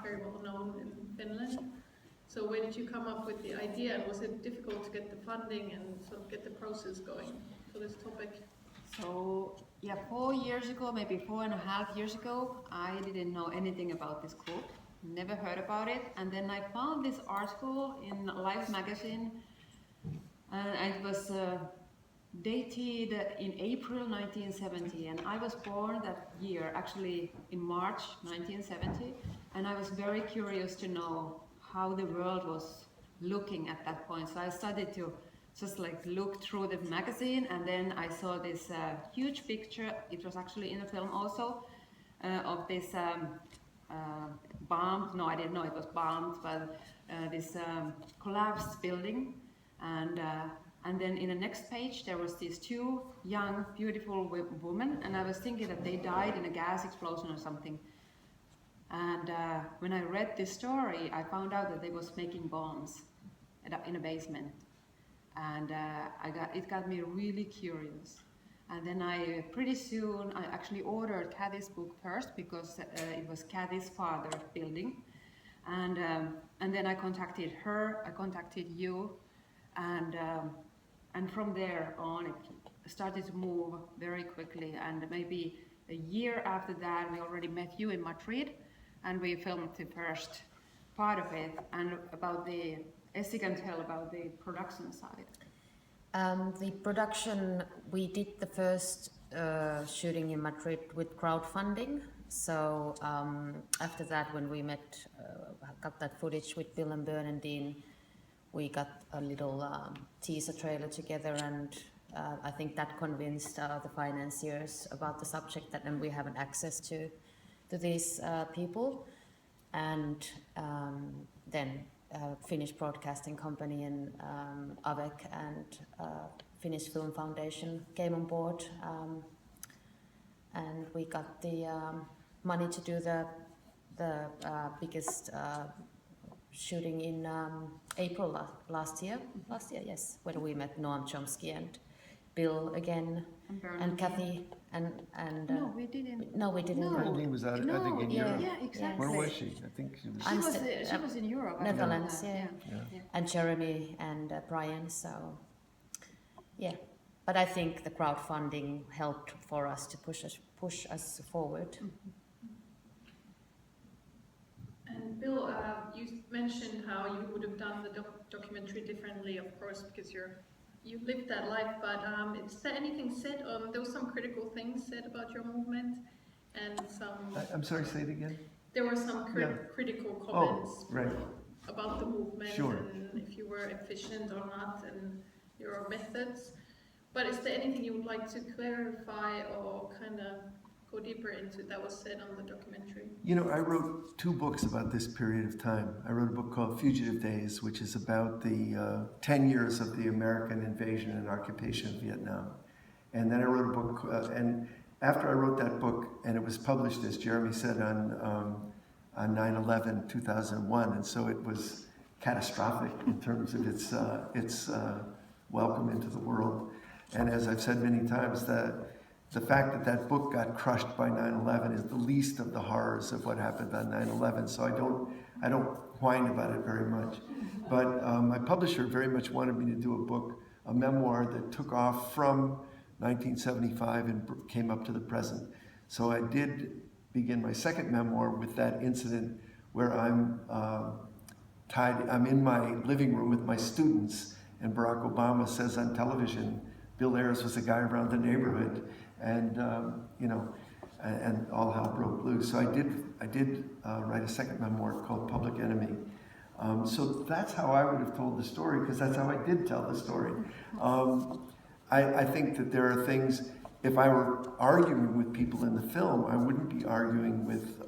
very well known in Finland. So where did you come up with the idea, and was it difficult to get the funding and sort of get the process going for this topic? So yeah, 4 years ago, maybe 4.5 years ago, I didn't know anything about this group, never heard about it, and then I found this article in Life magazine, and it was dated in April 1970, and I was born that year, actually in March 1970, and I was very curious to know how the world was looking at that point. So I started to just like look through the magazine, and then I saw this huge picture. It was actually in the film also, of this bombed, no, I didn't know it was bombed, but this collapsed building, and then in the next page there was these two young, beautiful women, and I was thinking that they died in a gas explosion or something. And when I read this story, I found out that they was making bombs in a basement, and it got me really curious. And then pretty soon I actually ordered Kathy's book first, because it was Kathy's father's building, and then I contacted her, I contacted you, and from there on it started to move very quickly. And maybe a year after that, we already met you in Madrid, and we filmed the first part of it. And about Essi can tell about the production side. The production, we did the first shooting in Madrid with crowdfunding. So after that, when we got that footage with Bill and Bernardine, we got a little teaser trailer together, and I think that convinced the financiers about the subject, and we have an access to these people. And then Finnish Broadcasting Company and AVEC and Finnish Film Foundation came on board, and we got the money to do the biggest shooting in April last year, yes, where we met Noam Chomsky and Bill again, and Kathy, and no, we didn't. No, we didn't. Bernadine was out, I think, in Europe. Yeah, exactly. Where was she? I think she was. She was in Europe. Netherlands, yeah. And Jeremy and Brian. So, yeah. But I think the crowdfunding helped for us to push us forward. Mm-hmm. And Bill, you mentioned how you would have done the documentary differently, of course, because you lived that life. But is there anything said on? There was some critical things said about your movement, and some. I'm sorry, say it again. There were some critical comments about the movement, Sure. and if you were efficient or not, and your methods. But is there anything you would like to clarify or kind of go deeper into that was said on the documentary? You know, I wrote 2 books about this period of time. I wrote a book called Fugitive Days, which is about the 10 years of the American invasion and occupation of Vietnam. And then I wrote a book, and after I wrote that book, and it was published, as Jeremy said, on 9/11, 2001, and so it was catastrophic in terms of its welcome into the world. And as I've said many times, the fact that that book got crushed by 9/11 is the least of the horrors of what happened on 9/11. So I don't whine about it very much. But my publisher very much wanted me to do a book, a memoir that took off from 1975 and came up to the present. So I did begin my second memoir with that incident where I'm in my living room with my students, and Barack Obama says on television, Bill Ayres was a guy around the neighborhood, and and all hell broke loose. So I did write a second memoir called Public Enemy. So that's how I would have told the story, because that's how I did tell the story. I think that there are things, if I were arguing with people in the film, I wouldn't be arguing with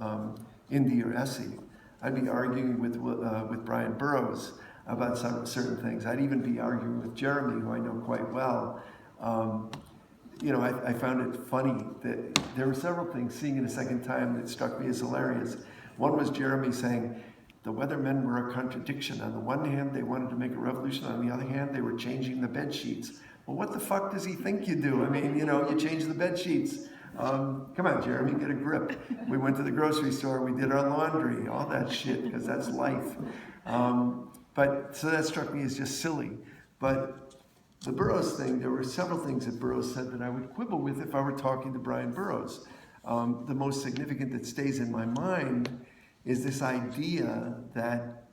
Indy or Essi. I'd be arguing with Brian Burroughs about certain things. I'd even be arguing with Jeremy, who I know quite well. I found it funny that there were several things, seeing it a second time, that struck me as hilarious. One was Jeremy saying, the weathermen were a contradiction. On the one hand, they wanted to make a revolution. On the other hand, they were changing the bed sheets. Well, what the fuck does he think you do? I mean, you change the bed sheets. Come on, Jeremy, get a grip. We went to the grocery store, we did our laundry, all that shit, because that's life. But so that struck me as just silly. But the Burroughs thing, there were several things that Burroughs said that I would quibble with if I were talking to Brian Burroughs. The most significant that stays in my mind is this idea that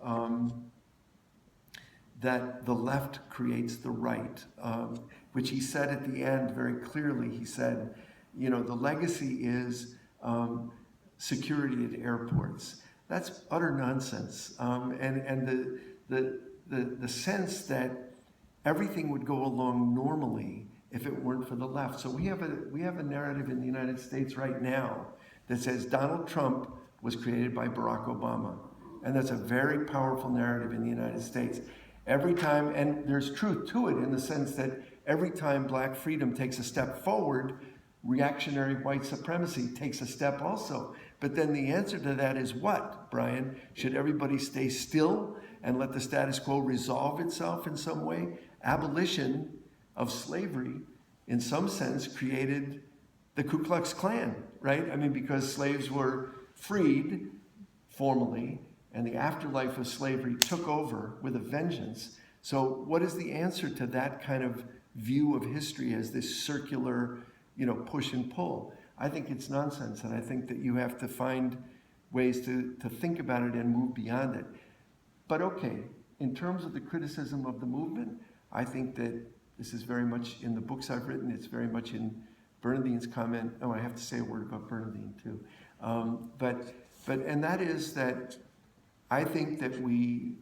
that the left creates the right, which he said at the end very clearly. He said, you know, the legacy is security at airports. That's utter nonsense, and the sense that everything would go along normally if it weren't for the left. So we have a narrative in the United States right now that says Donald Trump was created by Barack Obama, and that's a very powerful narrative in the United States. Every time, and there's truth to it in the sense that every time black freedom takes a step forward, reactionary white supremacy takes a step also. But then the answer to that is what, Brian? Should everybody stay still and let the status quo resolve itself in some way? Abolition of slavery, in some sense, created the Ku Klux Klan, right? I mean, because slaves were freed formally, and the afterlife of slavery took over with a vengeance. So what is the answer to that kind of view of history as this circular, you know, push and pull? I think it's nonsense, and I think that you have to find ways to think about it and move beyond it. But okay, in terms of the criticism of the movement, I think that this is very much in the books I've written. It's very much in Bernardine's comment. Oh, I have to say a word about Bernardine too. And that is that I think that the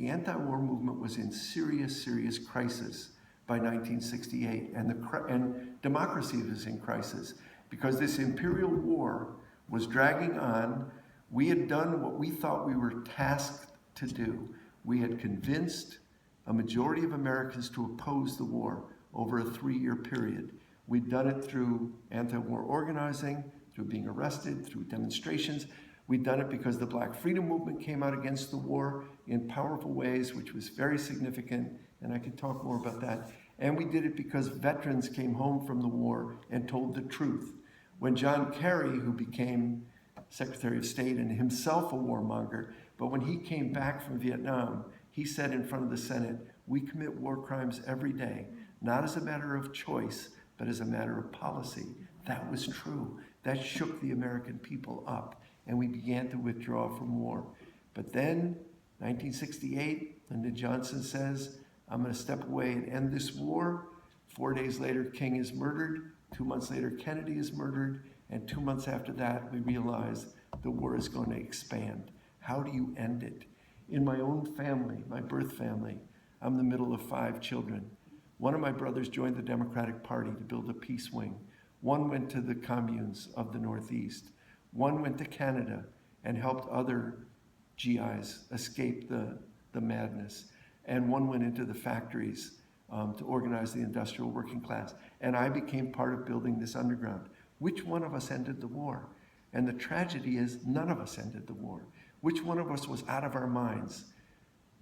anti-war movement was in serious crisis by 1968, and democracy was in crisis because this imperial war was dragging on. We had done what we thought we were tasked to do. We had convinced a majority of Americans to oppose the war over a 3-year period. We'd done it through anti-war organizing, through being arrested, through demonstrations. We'd done it because the Black Freedom Movement came out against the war in powerful ways, which was very significant, and I could talk more about that. And we did it because veterans came home from the war and told the truth. When John Kerry, who became Secretary of State and himself a warmonger, but when he came back from Vietnam, he said in front of the Senate, "We commit war crimes every day, not as a matter of choice, but as a matter of policy." That was true. That shook the American people up, and we began to withdraw from war. But then, 1968, Lyndon Johnson says, "I'm going to step away and end this war." 4 days later, King is murdered. 2 months later, Kennedy is murdered. And 2 months after that, we realized the war is going to expand. How do you end it? In my own family, my birth family, I'm the middle of 5 children. One of my brothers joined the Democratic Party to build a peace wing. One went to the communes of the Northeast. One went to Canada and helped other GIs escape the madness. And one went into the factories to organize the industrial working class. And I became part of building this underground. Which one of us ended the war? And the tragedy is none of us ended the war. Which one of us was out of our minds?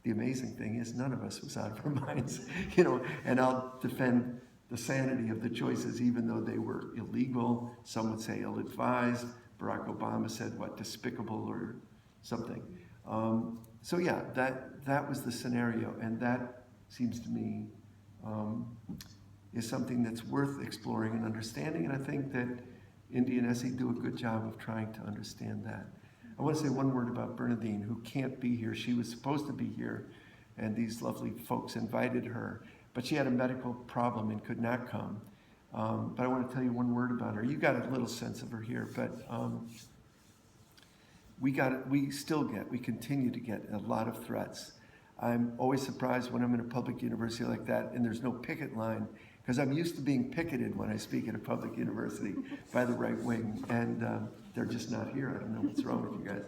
The amazing thing is none of us was out of our minds, and I'll defend the sanity of the choices, even though they were illegal. Some would say ill-advised. Barack Obama said, despicable or something. So yeah, that was the scenario, and that seems to me is something that's worth exploring and understanding, and I think that Indy and Essie do a good job of trying to understand that. I want to say one word about Bernadine, who can't be here. She was supposed to be here, and these lovely folks invited her, but she had a medical problem and could not come. But I want to tell you one word about her. You got a little sense of her here, but we continue to get a lot of threats. I'm always surprised when I'm in a public university like that and there's no picket line, because I'm used to being picketed when I speak at a public university by the right wing, and they're just not here. I don't know what's wrong with you guys.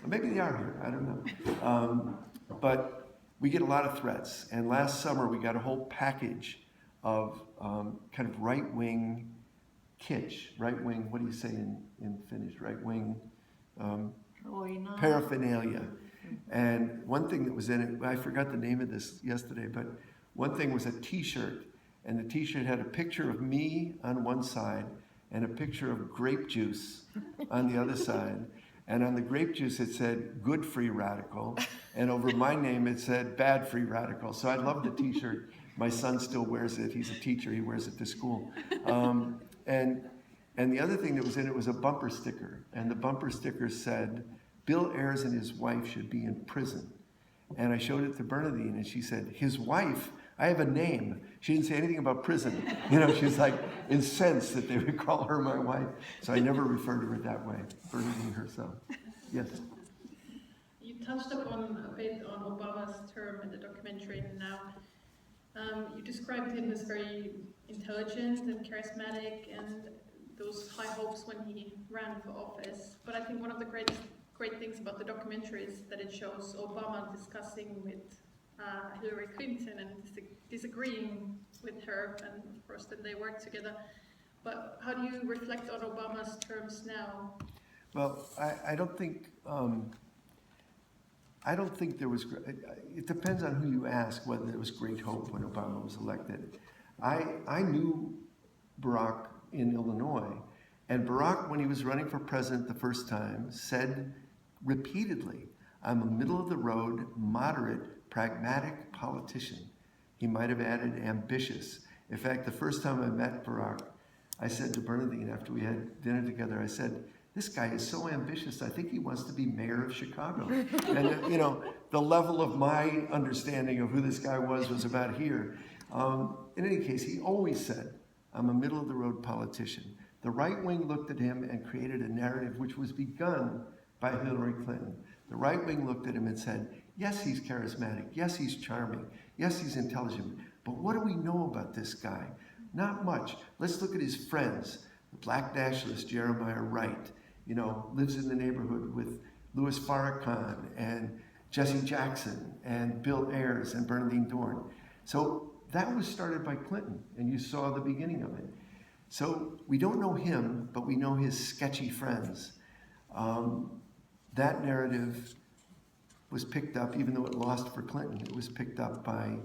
Maybe they are here, I don't know. But we get a lot of threats, and last summer we got a whole package of kind of right-wing kitsch, right-wing, what do you say in Finnish, right-wing paraphernalia. And one thing that was in it, I forgot the name of this yesterday, but one thing was a t-shirt, and the t-shirt had a picture of me on one side and a picture of grape juice on the other side. And on the grape juice it said, good free radical, and over my name it said, bad free radical. So I love the t-shirt. My son still wears it. He's a teacher, he wears it to school. And the other thing that was in it was a bumper sticker, and the bumper sticker said, Bill Ayres and his wife should be in prison. And I showed it to Bernadine, and she said, his wife? I have a name. She didn't say anything about prison. You know, she's like incensed that they would call her my wife. So I never referred to her that way, Bernadine herself. Yes? You touched upon a bit on Obama's term in the documentary, and now you described him as very intelligent and charismatic, and those high hopes when he ran for office. But I think one of the great things about the documentary is that it shows Obama discussing with Hillary Clinton and disagreeing with her, and of course then they work together. But how do you reflect on Obama's terms now? Well, I don't think there was. It depends on who you ask whether there was great hope when Obama was elected. I knew Barack in Illinois, and Barack, when he was running for president the first time, said repeatedly, "I'm a middle-of-the-road, moderate, pragmatic politician." He might have added ambitious. In fact, the first time I met Barack, I said to Bernadine after we had dinner together, I said, "This guy is so ambitious, I think he wants to be mayor of Chicago." And you know, the level of my understanding of who this guy was about here. In any case, he always said, "I'm a middle-of-the-road politician." The right wing looked at him and created a narrative which was begun by Hillary Clinton. The right wing looked at him and said, yes, he's charismatic, yes, he's charming, yes, he's intelligent, but what do we know about this guy? Not much. Let's look at his friends. The black nationalist Jeremiah Wright, you know, lives in the neighborhood with Louis Farrakhan and Jesse Jackson and Bill Ayres and Bernadine Dorn. So that was started by Clinton, and you saw the beginning of it. So we don't know him, but we know his sketchy friends. That narrative was picked up, even though it lost for Clinton, it was picked up by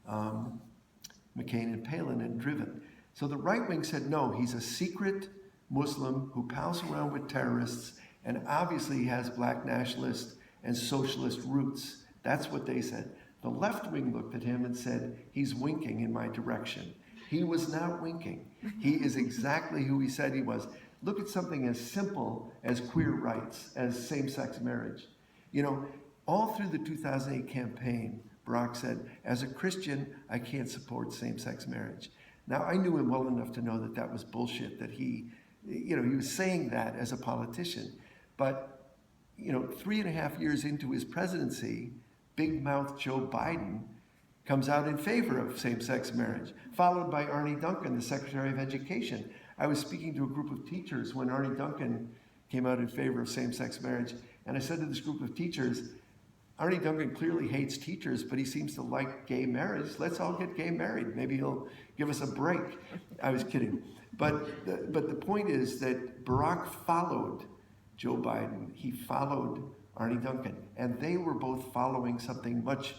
McCain and Palin and driven. So the right wing said, no, he's a secret Muslim who pals around with terrorists and obviously has black nationalist and socialist roots. That's what they said. The left wing looked at him and said, he's winking in my direction. He was not winking. He is exactly who he said he was. Look at something as simple as queer rights, as same-sex marriage. You know, all through the 2008 campaign, Barack said, as a Christian, I can't support same-sex marriage. Now, I knew him well enough to know that that was bullshit, that he was saying that as a politician. But, 3.5 years into his presidency, big-mouth Joe Biden comes out in favor of same-sex marriage, followed by Arne Duncan, the Secretary of Education. I was speaking to a group of teachers when Arne Duncan came out in favor of same-sex marriage, and I said to this group of teachers, Arne Duncan clearly hates teachers, but he seems to like gay marriage. Let's all get gay married. Maybe he'll give us a break. I was kidding. But the point is that Barack followed Joe Biden. He followed Arne Duncan, and they were both following something much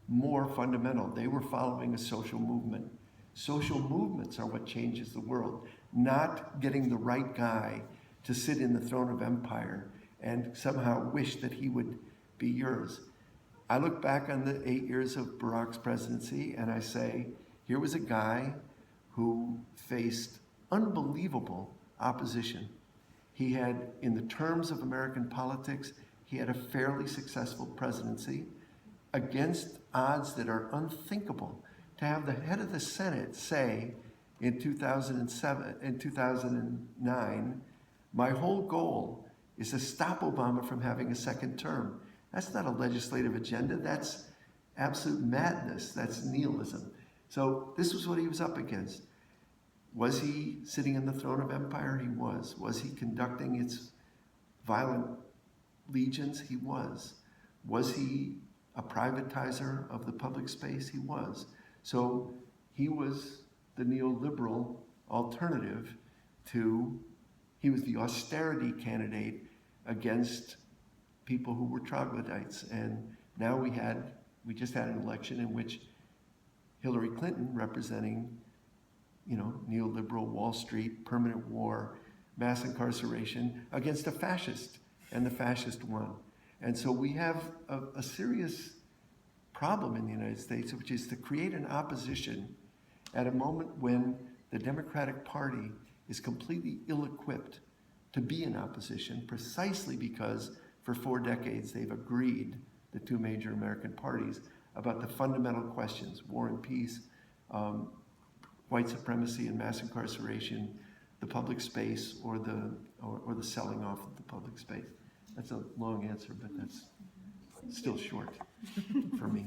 more fundamental. They were following a social movement. Social movements are what changes the world, not getting the right guy to sit in the throne of empire and somehow wish that he would be yours. I look back on the 8 years of Barack's presidency and I say, here was a guy who faced unbelievable opposition. He had, in the terms of American politics, he had a fairly successful presidency against odds that are unthinkable. To have the head of the Senate say in 2009, my whole goal is to stop Obama from having a second term. That's not a legislative agenda. That's absolute madness. That's nihilism. So this was what he was up against. Was he sitting in the throne of empire? He was. Was he conducting its violent legions? He was. Was he a privatizer of the public space? He was. So he was the neoliberal alternative to, he was the austerity candidate against people who were troglodytes. And now we just had an election in which Hillary Clinton, representing neoliberal Wall Street, permanent war, mass incarceration against a fascist, and the fascist won. And so we have a serious problem in the United States, which is to create an opposition at a moment when the Democratic Party is completely ill-equipped to be in opposition, precisely because for 4 decades they've agreed, the 2 major American parties, about the fundamental questions: war and peace, white supremacy and mass incarceration, the public space, or the selling off of the public space. That's a long answer, but that's still short for me.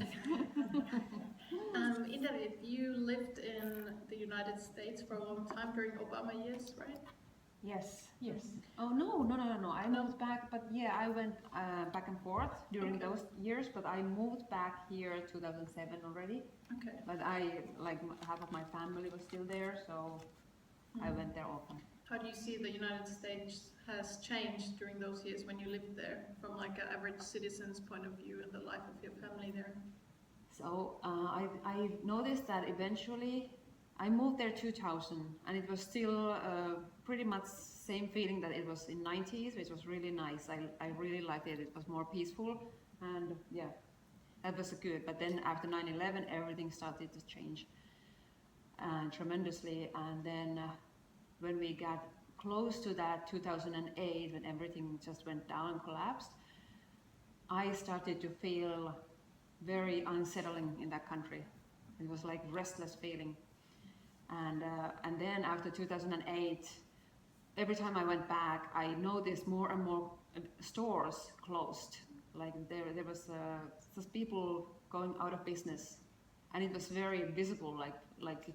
David, you lived in the United States for a long time during Obama years, right? Yes. Oh no. I moved back, but yeah, I went back and forth during those years. But I moved back here 2007 already. Okay. But half of my family was still there, so I went there often. How do you see the United States has changed during those years when you lived there, from like an average citizen's point of view and the life of your family there? So I noticed that eventually I moved there 2000, and it was still pretty much same feeling that it was in 90s, which was really nice. I really liked it. It was more peaceful, and yeah, that was good. But then after 9/11, everything started to change tremendously, and then when we got close to that 2008, when everything just went down and collapsed, I started to feel very unsettling in that country. It was like restless feeling. And then after 2008, every time I went back, I noticed more and more stores closed. Like there was just people going out of business, and it was very visible. Like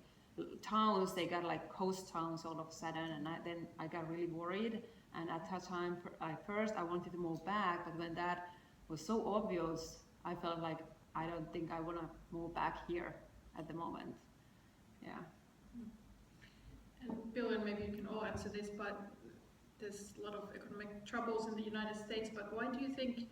towns, they got like coast towns all of a sudden, and then I got really worried. And at that time, first I wanted to move back, but when that was so obvious, I felt like I don't think I want to move back here at the moment. Yeah. And Bill, and maybe you can all answer this, but there's a lot of economic troubles in the United States, but why do you think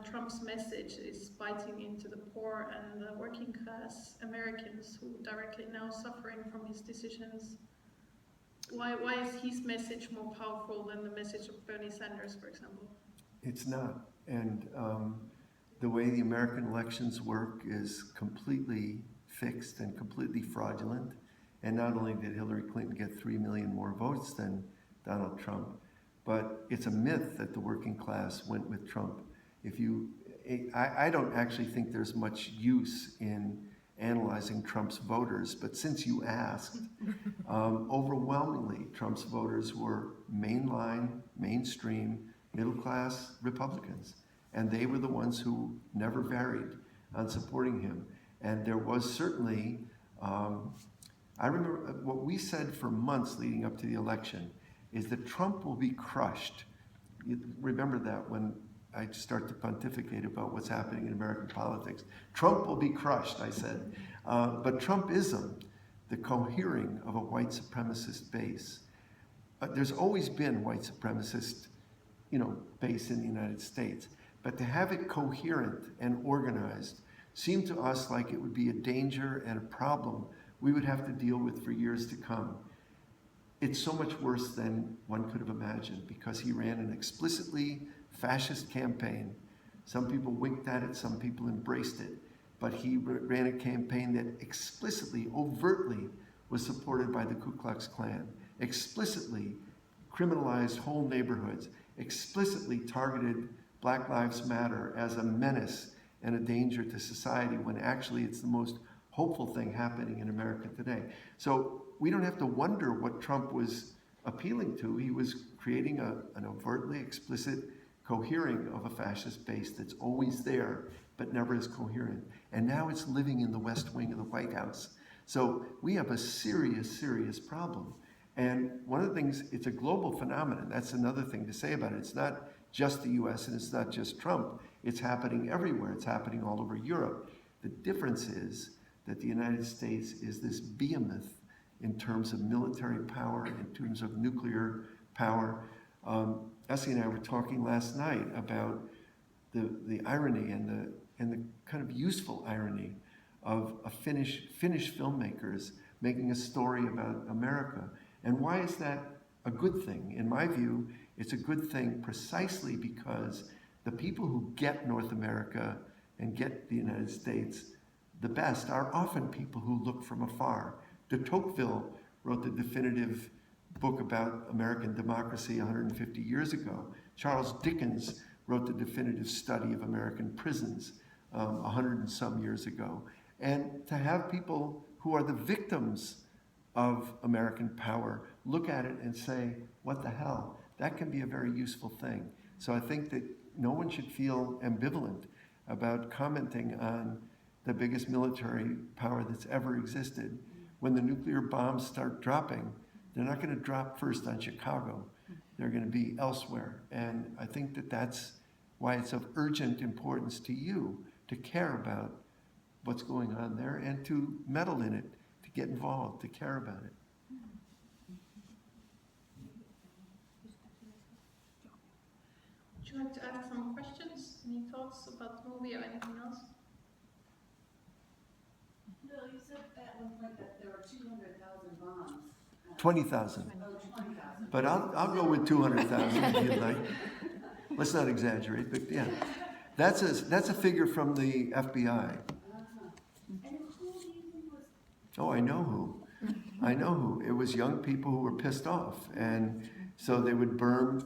Trump's message is biting into the poor and the working class Americans who are directly now suffering from his decisions? Why is his message more powerful than the message of Bernie Sanders, for example? It's not. And the way the American elections work is completely fixed and completely fraudulent. And not only did Hillary Clinton get 3 million more votes than Donald Trump, but it's a myth that the working class went with Trump. I don't actually think there's much use in analyzing Trump's voters, but since you asked, overwhelmingly Trump's voters were mainline, mainstream, middle-class Republicans. And they were the ones who never varied on supporting him. And there was certainly, I remember what we said for months leading up to the election is that Trump will be crushed. You remember that when I start to pontificate about what's happening in American politics. Trump will be crushed, I said. But Trumpism, the cohering of a white supremacist base, there's always been white supremacist, base in the United States. But to have it coherent and organized seemed to us like it would be a danger and a problem we would have to deal with for years to come. It's so much worse than one could have imagined because he ran an explicitly fascist campaign. Some people winked at it, some people embraced it, but he ran a campaign that explicitly, overtly was supported by the Ku Klux Klan, explicitly criminalized whole neighborhoods, explicitly targeted Black Lives Matter as a menace and a danger to society when actually it's the most hopeful thing happening in America today. So we don't have to wonder what Trump was appealing to. He was creating an overtly explicit cohering of a fascist base that's always there, but never is coherent. And now it's living in the West Wing of the White House. So we have a serious, serious problem. And one of the things, it's a global phenomenon. That's another thing to say about it. It's not just the US and it's not just Trump. It's happening everywhere. It's happening all over Europe. The difference is that the United States is this behemoth in terms of military power, in terms of nuclear power. Essie and I were talking last night about the irony and the kind of useful irony of Finnish filmmakers making a story about America. And why is that a good thing? In my view, it's a good thing precisely because the people who get North America and get the United States the best are often people who look from afar. De Tocqueville wrote the definitive book about American democracy 150 years ago. Charles Dickens wrote the definitive study of American prisons 100 and some years ago. And to have people who are the victims of American power look at it and say, what the hell? That can be a very useful thing. So I think that no one should feel ambivalent about commenting on the biggest military power that's ever existed. When the nuclear bombs start dropping, they're not going to drop first on Chicago. They're going to be elsewhere. And I think that that's why it's of urgent importance to you to care about what's going on there and to meddle in it, to get involved, to care about it. Would you like to ask some questions? Any thoughts about the movie or anything else? Bill, you said at one point that there were 200,000 bombs. 20,000. Oh, 20,000. But I'll go with 200,000 if you'd like. Let's not exaggerate, but yeah. That's a figure from the FBI. And who do you think was... Oh, I know who. I know who. It was young people who were pissed off. And so they would burn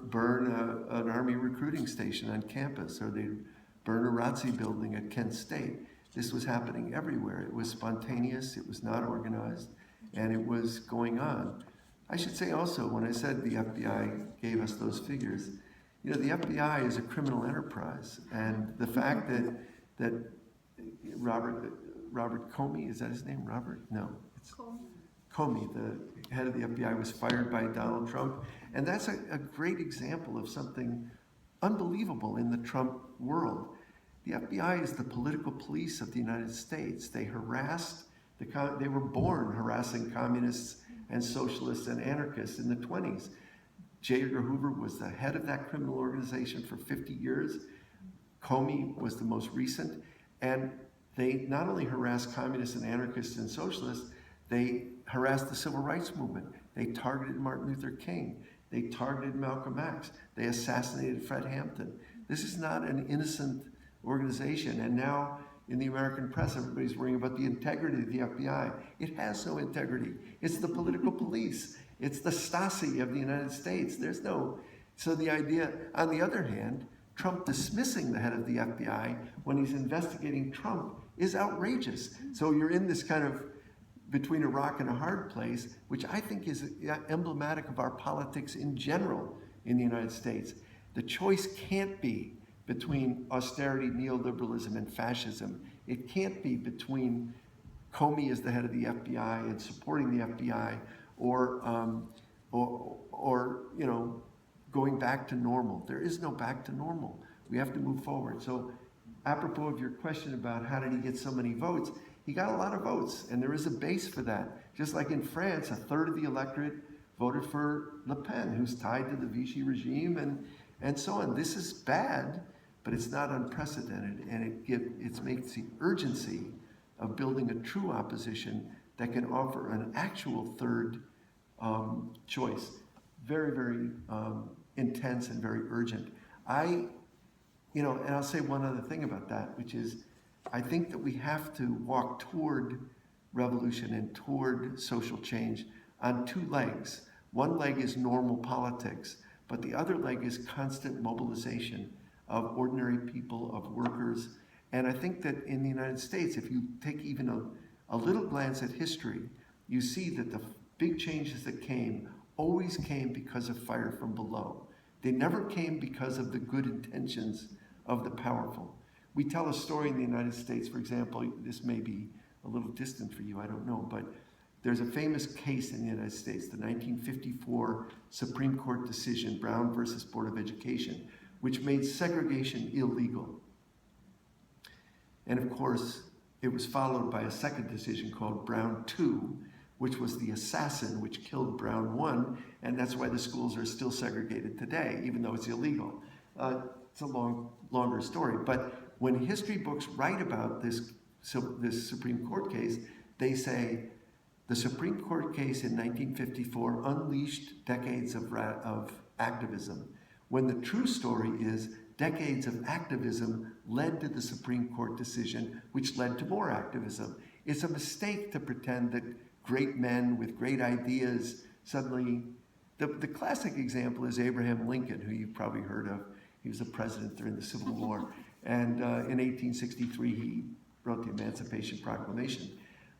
an army recruiting station on campus, or they'd burn a ROTC building at Kent State. This was happening everywhere. It was spontaneous, it was not organized, and it was going on. I should say also, when I said the FBI gave us those figures, you know, the FBI is a criminal enterprise, and the fact that Robert Comey, is that his name? Robert? No, it's Comey, the head of the FBI, was fired by Donald Trump, and that's a great example of something unbelievable in the Trump world. The FBI is the political police of the United States. They harassed, they were born harassing communists and socialists and anarchists in the 20s. J. Edgar Hoover was the head of that criminal organization for 50 years. Comey was the most recent. And they not only harassed communists and anarchists and socialists, they harassed the civil rights movement. They targeted Martin Luther King. They targeted Malcolm X. They assassinated Fred Hampton. This is not an innocent organization. And now in the American press, everybody's worrying about the integrity of the FBI. It has no integrity. It's the political police. It's the Stasi of the United States. There's no, so the idea, on the other hand, Trump dismissing the head of the FBI when he's investigating Trump is outrageous. So you're in this kind of between a rock and a hard place, which I think is emblematic of our politics in general in the United States. The choice can't be between austerity, neoliberalism, and fascism. It can't be between Comey as the head of the FBI and supporting the FBI, or you know, going back to normal. There is no back to normal. We have to move forward. So, apropos of your question about how did he get so many votes, he got a lot of votes, and there is a base for that. Just like in France, a third of the electorate voted for Le Pen, who's tied to the Vichy regime, and so on. This is bad, but it's not unprecedented, and it makes the urgency of building a true opposition that can offer an actual third choice very, very intense and very urgent. You know, and I'll say one other thing about that, which is I think that we have to walk toward revolution and toward social change on two legs. One leg is normal politics, but the other leg is constant mobilization of ordinary people, of workers. And I think that in the United States, if you take even a little glance at history, you see that the big changes that came always came because of fire from below. They never came because of the good intentions of the powerful. We tell a story in the United States, for example, this may be a little distant for you, I don't know, but there's a famous case in the United States, the 1954 Supreme Court decision, Brown versus Board of Education, which made segregation illegal. And of course, it was followed by a second decision called Brown 2, which was the assassin which killed Brown 1, and that's why the schools are still segregated today, even though it's illegal. It's a longer story, but when history books write about this Supreme Court case, they say The Supreme Court case in 1954 unleashed decades of activism, when the true story is decades of activism led to the Supreme Court decision, which led to more activism. It's a mistake to pretend that great men with great ideas suddenly... The classic example is Abraham Lincoln, who you've probably heard of. He was a president during the Civil War. And in 1863, he wrote the Emancipation Proclamation.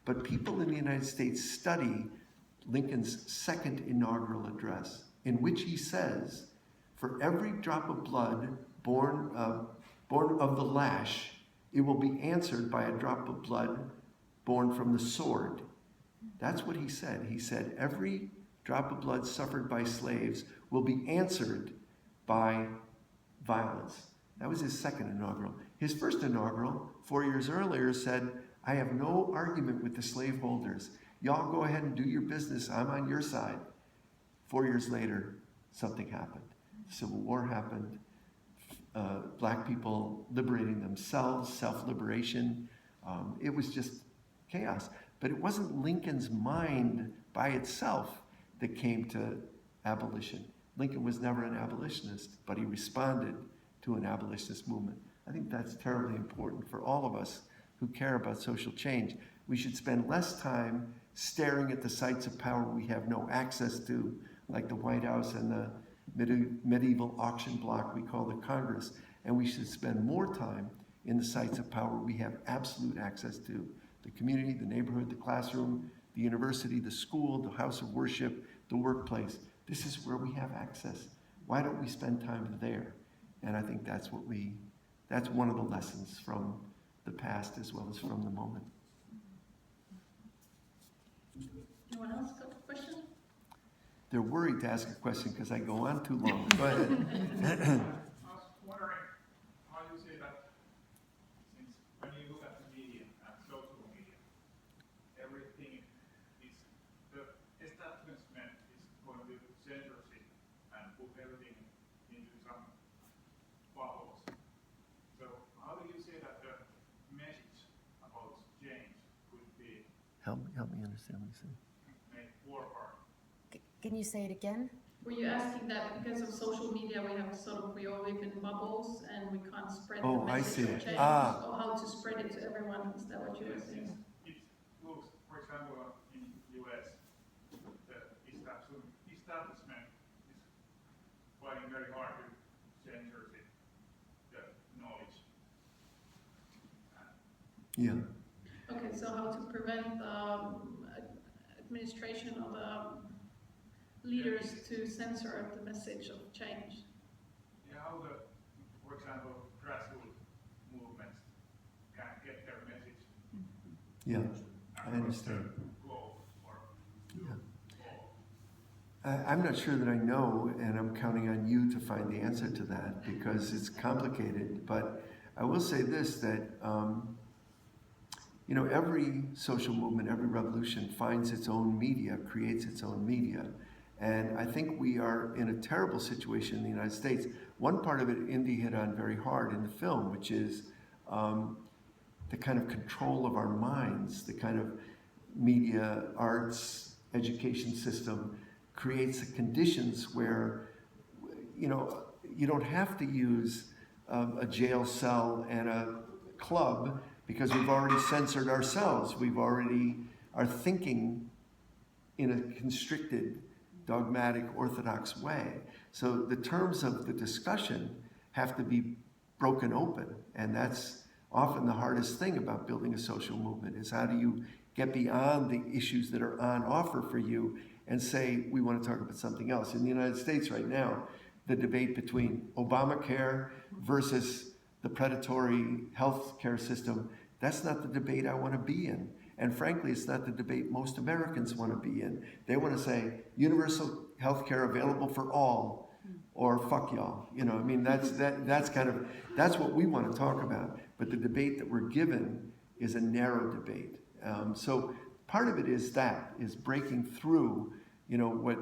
But people in the United States study Lincoln's second inaugural address, in which he says, for every drop of blood born of the lash, it will be answered by a drop of blood born from the sword. That's what he said. He said, every drop of blood suffered by slaves will be answered by violence. That was his second inaugural. His first inaugural, 4 years earlier, said, I have no argument with the slaveholders. Y'all go ahead and do your business. I'm on your side. 4 years later, something happened. The Civil War happened. Black people liberating themselves, self-liberation. It was just chaos. But it wasn't Lincoln's mind by itself that came to abolition. Lincoln was never an abolitionist, but he responded to an abolitionist movement. I think that's terribly important for all of us who care about social change. We should spend less time staring at the sites of power we have no access to, like the White House and the medieval auction block we call the Congress, and we should spend more time in the sites of power we have absolute access to: the community, the neighborhood, the classroom, the university, the school, the house of worship, the workplace. This is where we have access. Why don't we spend time there? And I think that's one of the lessons from the past as well as from the moment. Anyone else got a question? They're worried to ask a question because I go on too long. Go ahead. I was wondering how you say that, since when you look at the media and social media, everything is, the establishment is going to censorship and put everything into some bubbles. So how do you say that the message about change could be Help me understand what you said. made more hard? Can you say it again? Were you asking that because of social media we all live in bubbles and we can't spread Oh, the I message see. of change? Ah. Or how to spread it to everyone? Is that what you were saying? It looks, for example, in US, the establishment is fighting very hard to censor the knowledge. Yeah. Okay, so how to prevent the administration or the leaders to censor the message of change? Yeah, how the, for example, grassroots movements can get their message Yeah. I across the understand. globe or Yeah. I'm not sure that I know, and I'm counting on you to find the answer to that because it's complicated. But I will say this, that every social movement, every revolution finds its own media, creates its own media. And I think we are in a terrible situation in the United States. One part of it, Indy hit on very hard in the film, which is the kind of control of our minds, the kind of media, arts, education system creates the conditions where, you don't have to use a jail cell and a club because we've already censored ourselves. We've already are thinking in a constricted, dogmatic, orthodox way. So the terms of the discussion have to be broken open. And that's often the hardest thing about building a social movement, is how do you get beyond the issues that are on offer for you and say, we want to talk about something else. In the United States right now, the debate between Obamacare versus the predatory health care system, that's not the debate I want to be in. And frankly, it's not the debate most Americans want to be in. They want to say, universal health care available for all, or fuck y'all. That's what we want to talk about. But the debate that we're given is a narrow debate. So part of it is breaking through, what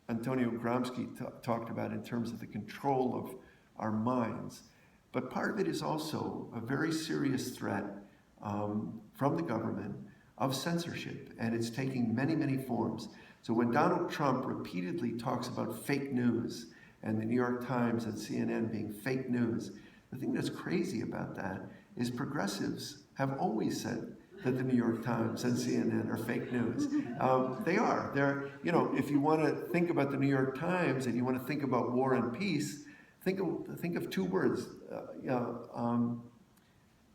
Antonio Gramsci talked about in terms of the control of our minds. But part of it is also a very serious threat from the government of censorship, and it's taking many, many forms. So when Donald Trump repeatedly talks about fake news and the New York Times and CNN being fake news, the thing that's crazy about that is progressives have always said that the New York Times and CNN are fake news. They are. They're, you know, if you want to think about the New York Times and you want to think about war and peace, think of two words.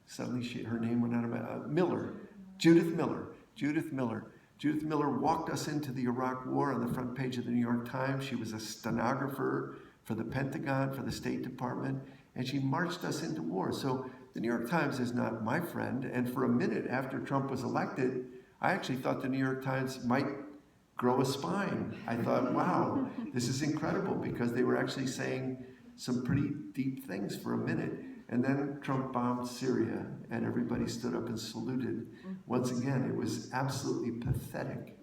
Suddenly her name went out of my, Miller. Judith Miller. Judith Miller. Judith Miller walked us into the Iraq War on the front page of the New York Times. She was a stenographer for the Pentagon, for the State Department, and she marched us into war. So the New York Times is not my friend, and for a minute after Trump was elected, I actually thought the New York Times might grow a spine. I thought, wow, this is incredible, because they were actually saying some pretty deep things for a minute. And then Trump bombed Syria, and everybody stood up and saluted. Once again, it was absolutely pathetic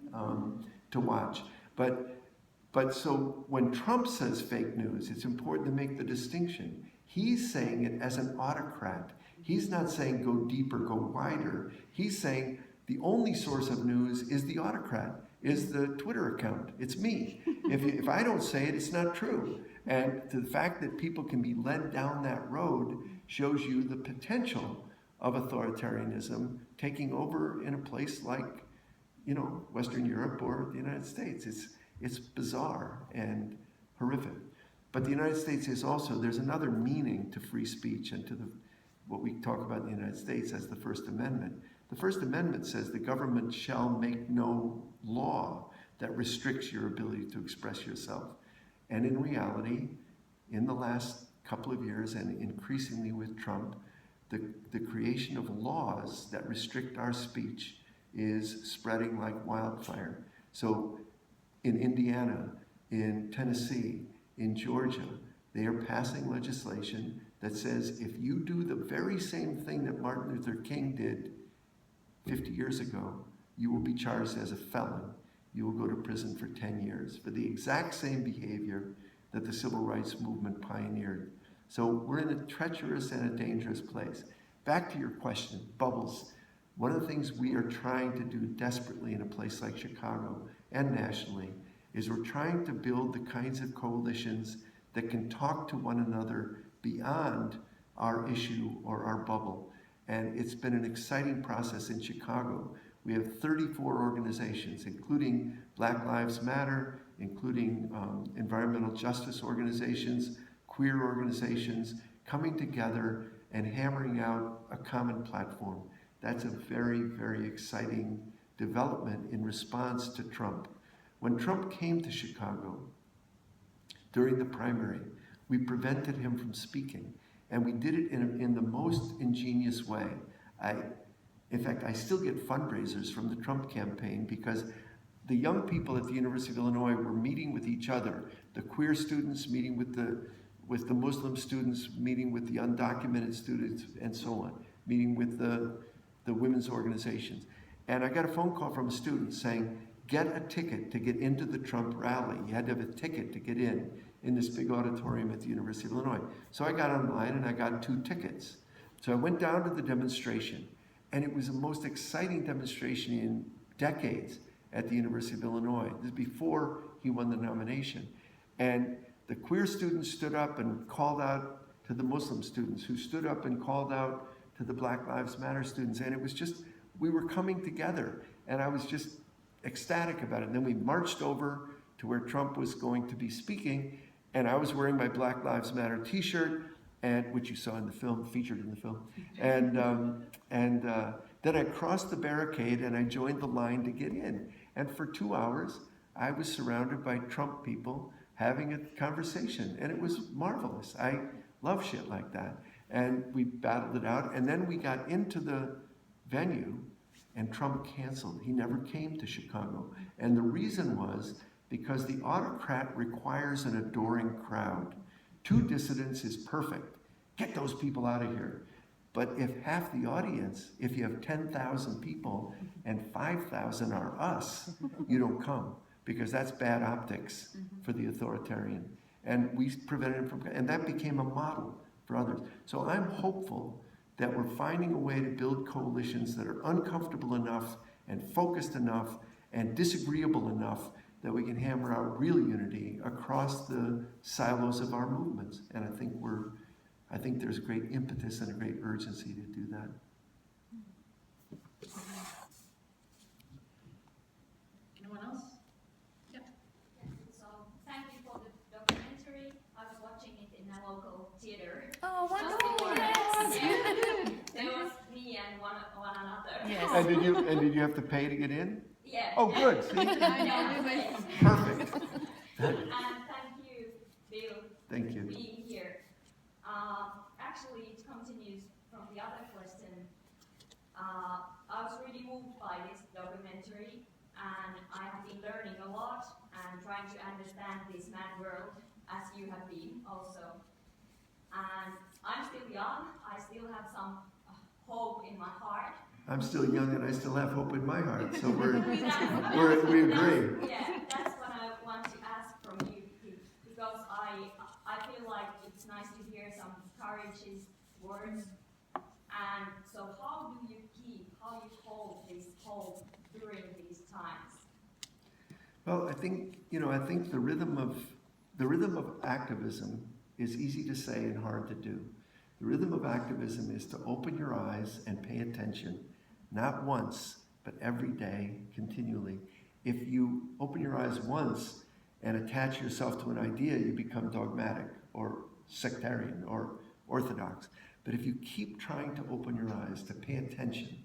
to watch. But so when Trump says fake news, it's important to make the distinction. He's saying it as an autocrat. He's not saying go deeper, go wider. He's saying the only source of news is the autocrat, is the Twitter account. It's me. If I don't say it, it's not true. And the fact that people can be led down that road shows you the potential of authoritarianism taking over in a place like, you know, Western Europe or the United States. It's bizarre and horrific. But the United States is also, there's another meaning to free speech and to what we talk about in the United States as the First Amendment. The First Amendment says the government shall make no law that restricts your ability to express yourself. And in reality, in the last couple of years, and increasingly with Trump, the creation of laws that restrict our speech is spreading like wildfire. So in Indiana, in Tennessee, in Georgia, they are passing legislation that says if you do the very same thing that Martin Luther King did 50 years ago, you will be charged as a felon. You will go to prison for 10 years for the exact same behavior that the civil rights movement pioneered. So we're in a treacherous and a dangerous place. Back to your question, bubbles. One of the things we are trying to do desperately in a place like Chicago and nationally is we're trying to build the kinds of coalitions that can talk to one another beyond our issue or our bubble. And it's been an exciting process in Chicago. We have 34 organizations, including Black Lives Matter, including environmental justice organizations, queer organizations, coming together and hammering out a common platform. That's a very, very exciting development in response to Trump. When Trump came to Chicago during the primary, we prevented him from speaking, and we did it in the most ingenious way. In fact, I still get fundraisers from the Trump campaign because the young people at the University of Illinois were meeting with each other. The queer students meeting with the Muslim students, meeting with the undocumented students, and so on, meeting with the women's organizations. And I got a phone call from a student saying, get a ticket to get into the Trump rally. You had to have a ticket to get in this big auditorium at the University of Illinois. So I got online and I got 2 tickets. So I went down to the demonstration, and it was the most exciting demonstration in decades at the University of Illinois. This is before he won the nomination. And the queer students stood up and called out to the Muslim students, who stood up and called out to the Black Lives Matter students. And it was just, we were coming together, and I was just ecstatic about it. And then we marched over to where Trump was going to be speaking, and I was wearing my Black Lives Matter t-shirt, and which you saw in the film, featured in the film. And then I crossed the barricade and I joined the line to get in. And for 2 hours, I was surrounded by Trump people having a conversation, and it was marvelous. I love shit like that. And we battled it out, and then we got into the venue, and Trump canceled. He never came to Chicago. And the reason was because the autocrat requires an adoring crowd. 2 dissidents is perfect. Get those people out of here. But if half the audience, if you have 10,000 people and 5,000 are us, you don't come, because that's bad optics for the authoritarian. And we prevented him from, and that became a model for others. So I'm hopeful that we're finding a way to build coalitions that are uncomfortable enough and focused enough and disagreeable enough that we can hammer out real unity across the silos of our movements. And I think there's great impetus and a great urgency to do that. Anyone else? Yeah. So thank you for the documentary. I was watching it in a local theater. Oh, wonderful. Yes. There was me and one another. Yes. And did you have to pay to get in? Yeah. Oh, good. See? Yeah. Perfect. And thank you, Bill, Thank for you. being here. Actually, it continues from the other question. I was really moved by this documentary, and I have been learning a lot and trying to understand this mad world, as you have been also. And I'm still young. I still have some hope in my heart. I'm still young and I still have hope in my heart, so we agree. Yeah, that's what I want to ask from you, because I feel like it's nice to hear some courageous words. And so how do you hold this hope during these times? Well, I think the rhythm of activism is easy to say and hard to do. The rhythm of activism is to open your eyes and pay attention, not once, but every day, continually. If you open your eyes once and attach yourself to an idea, you become dogmatic or sectarian or orthodox. But if you keep trying to open your eyes, to pay attention,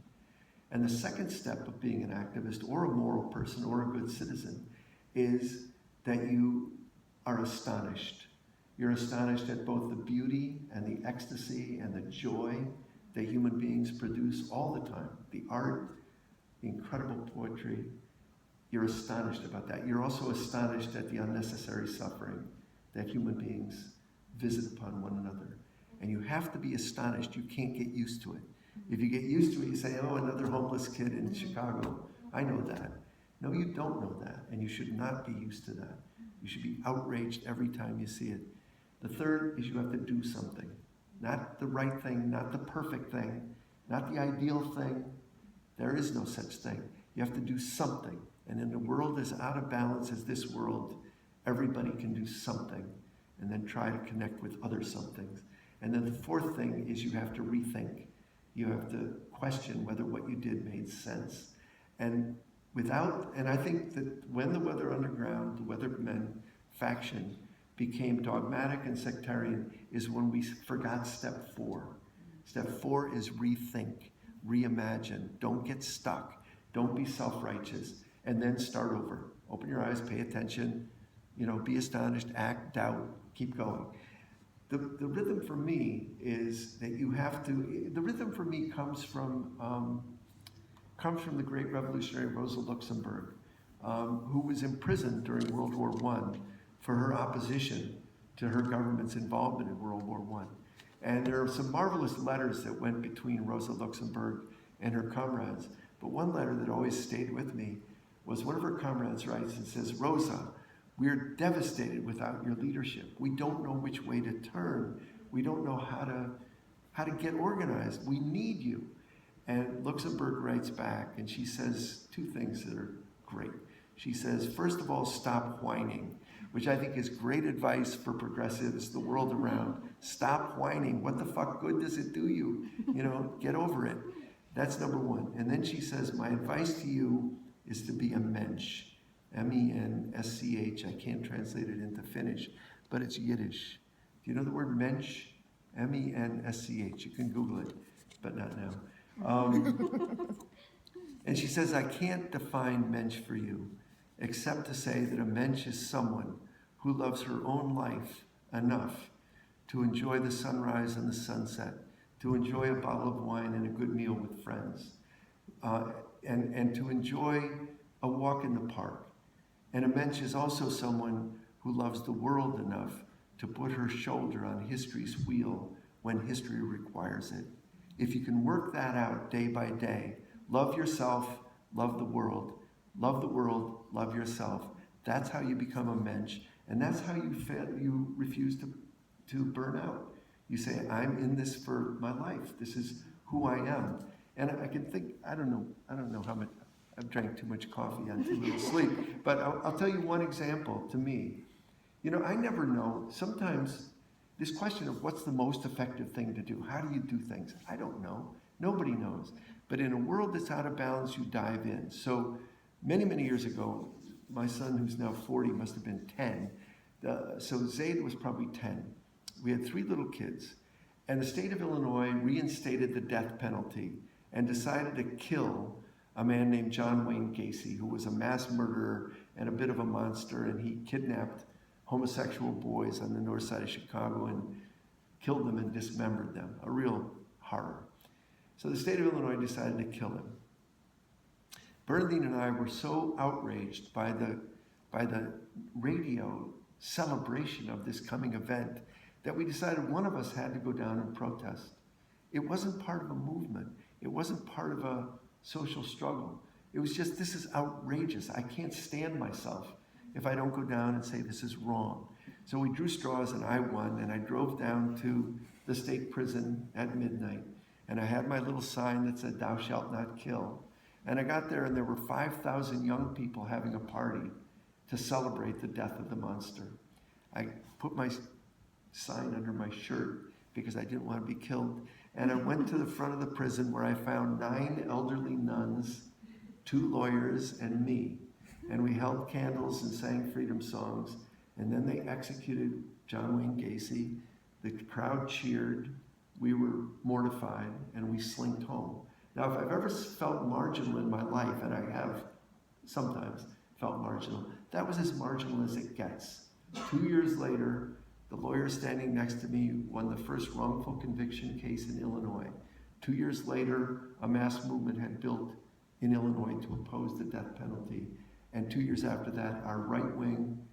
and the second step of being an activist or a moral person or a good citizen is that you are astonished. You're astonished at both the beauty and the ecstasy and the joy that human beings produce all the time. The art, the incredible poetry. You're astonished about that. You're also astonished at the unnecessary suffering that human beings visit upon one another. And you have to be astonished. You can't get used to it. If you get used to it, you say, oh, another homeless kid in Chicago. I know that. No, you don't know that. And you should not be used to that. You should be outraged every time you see it. The third is you have to do something. Not the right thing, not the perfect thing, not the ideal thing. There is no such thing. You have to do something. And in a world as out of balance as this world, everybody can do something and then try to connect with other somethings. And then the fourth thing is you have to rethink. You have to question whether what you did made sense. And I think that when the Weather Underground, the Weathermen faction became dogmatic and sectarian is when we forgot step 4. Step 4 is rethink, reimagine, don't get stuck, don't be self-righteous, and then start over. Open your eyes, pay attention, be astonished, act, doubt, keep going. The rhythm for me is that you have to, the rhythm for me comes from the great revolutionary Rosa Luxemburg, who was imprisoned during World War I for her opposition to her government's involvement in World War I. And there are some marvelous letters that went between Rosa Luxemburg and her comrades. But one letter that always stayed with me was one of her comrades writes and says, Rosa, we're devastated without your leadership. We don't know which way to turn. We don't know how to get organized. We need you. And Luxemburg writes back and she says 2 things that are great. She says, first of all, stop whining, which I think is great advice for progressives, the world around. Stop whining. What the fuck good does it do you? Get over it. That's number 1. And then she says, my advice to you is to be a mensch. M-E-N-S-C-H. I can't translate it into Finnish, but it's Yiddish. Do you know the word mensch? M-E-N-S-C-H. You can Google it, but not now. And she says, I can't define mensch for you, except to say that a mensch is someone who loves her own life enough to enjoy the sunrise and the sunset, to enjoy a bottle of wine and a good meal with friends, and to enjoy a walk in the park. And a mensch is also someone who loves the world enough to put her shoulder on history's wheel when history requires it. If you can work that out day by day, love yourself, love the world, love yourself. That's how you become a mensch, and that's how you refuse to burn out. You say, I'm in this for my life. This is who I am. And I can think, I don't know I've drank too much coffee on too little sleep. But I'll tell you one example to me. You know, I never know. Sometimes this question of what's the most effective thing to do, how do you do things? I don't know. Nobody knows. But in a world that's out of balance, you dive in. So many, many years ago, my son, who's now 40, must have been 10. So Zaid was probably 10. We had 3 little kids. And the state of Illinois reinstated the death penalty and decided to kill a man named John Wayne Gacy, who was a mass murderer and a bit of a monster, and he kidnapped homosexual boys on the north side of Chicago and killed them and dismembered them. A real horror. So the state of Illinois decided to kill him. Bernadine and I were so outraged by the radio celebration of this coming event that we decided one of us had to go down and protest. It wasn't part of a movement. It wasn't part of a social struggle. It was just, this is outrageous. I can't stand myself if I don't go down and say this is wrong. So we drew straws and I won, and I drove down to the state prison at midnight, and I had my little sign that said, "Thou shalt not kill." And I got there and there were 5,000 young people having a party to celebrate the death of the monster. I put my sign under my shirt because I didn't want to be killed. And I went to the front of the prison where I found 9 elderly nuns, 2 lawyers, and me. And we held candles and sang freedom songs. And then they executed John Wayne Gacy. The crowd cheered. We were mortified, and we slinked home. Now, if I've ever felt marginal in my life, and I have sometimes felt marginal, that was as marginal as it gets. 2 years later, the lawyer standing next to me won the first wrongful conviction case in Illinois. 2 years later, a mass movement had built in Illinois to oppose the death penalty. And 2 years after that, our right-wing,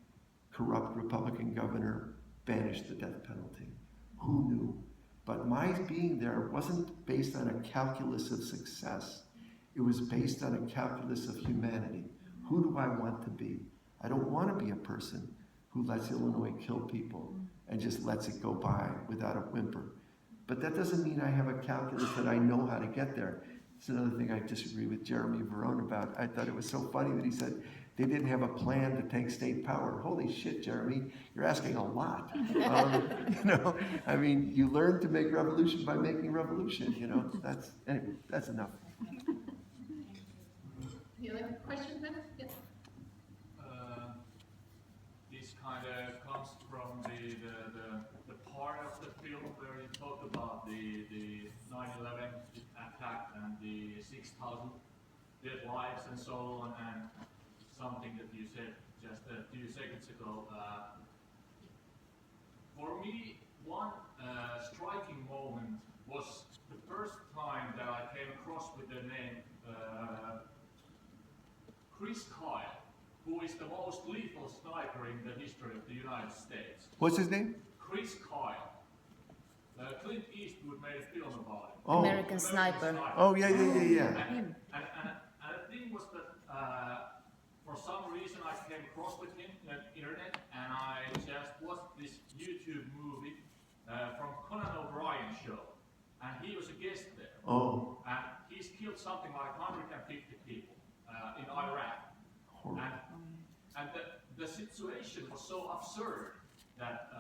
corrupt Republican governor banished the death penalty. Who knew? But my being there wasn't based on a calculus of success. It was based on a calculus of humanity. Who do I want to be? I don't want to be a person who lets Illinois kill people and just lets it go by without a whimper. But that doesn't mean I have a calculus that I know how to get there. It's another thing I disagree with Jeremy Verone about. I thought it was so funny that he said they didn't have a plan to take state power. Holy shit, Jeremy, you're asking a lot. I mean, you learn to make revolution by making revolution, anyway, that's enough. Any other questions then? Yes. This kind of comes from the part of the film where you talk about the 9/11 attack and the 6,000 dead lives and so on, and something that you said just a few seconds ago. For me, one striking moment was the first time that I came across with the name Chris Kyle, who is the most lethal sniper in the history of the United States. What's his name? Chris Kyle. Clint Eastwood made a film about it. Oh. American Sniper. Oh, yeah. And the thing was that for some reason I came across with him on the internet, and I just watched this YouTube movie from Conan O'Brien show, and he was a guest there. Oh. And he's killed something like 150 people in Iraq. And the situation was so absurd that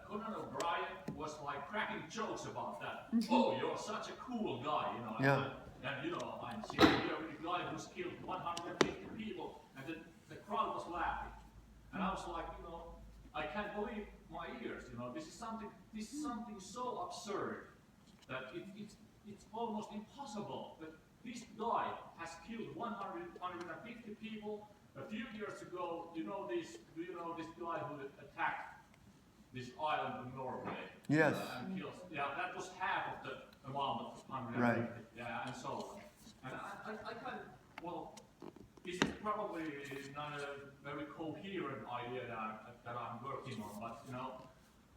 Conan O'Brien was like cracking jokes about that. Oh, you're such a cool guy, Yeah. And I'm sitting here with a guy who's killed 150 people, and the crowd was laughing. And I was like, I can't believe my ears. This is something so absurd that it's almost impossible that this guy has killed 150 people. A few years ago, do you know this guy who attacked this island in Norway? Yes. And killed, that was half of the amount of 150. Right. Yeah, and so on. And I kind of, this is probably not a very coherent idea that I'm working on, but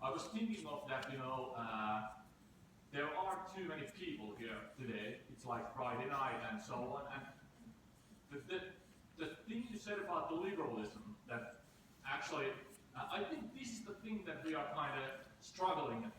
I was thinking of that, there are too many people here today. It's like Friday night and so on. And the thing you said about the liberalism, that actually, I think this is the thing that we are kind of struggling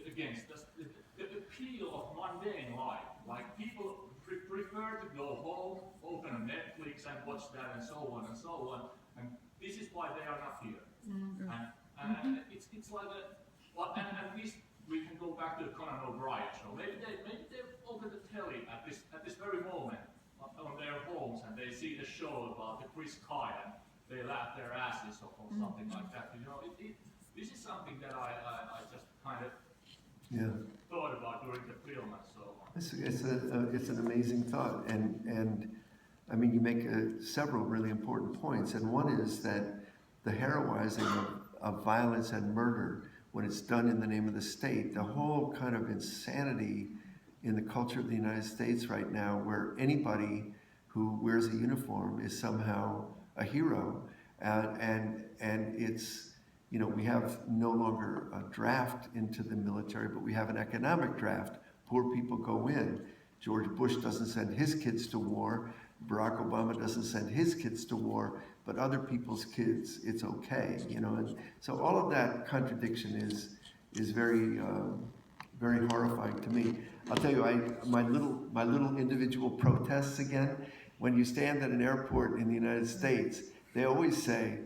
against, the appeal of mundane life. Like people prefer to go home, open a Netflix, Netflix and watch that and so on and so on. And this is why they are not here. And it's like and this, we can go back to the Conan O'Brien show. Maybe they open the telly at this very moment on their homes and they see the show about the Chris Kyle and they laugh their asses off or something like that. You know, this is something that I just kind of thought about during the film and so on. It's an amazing thought, and I mean, you make several really important points, and one is that the heroizing of violence and murder, when it's done in the name of the state, the whole kind of insanity in the culture of the United States right now, where anybody who wears a uniform is somehow a hero, and it's, you know, we have no longer a draft into the military, but we have an economic draft. Poor people go in. George Bush doesn't send his kids to war. Barack Obama doesn't send his kids to war, but other people's kids, it's okay, you know. And so all of that contradiction is very, very horrifying to me. I'll tell you, my little individual protests again. When you stand at an airport in the United States, they always say,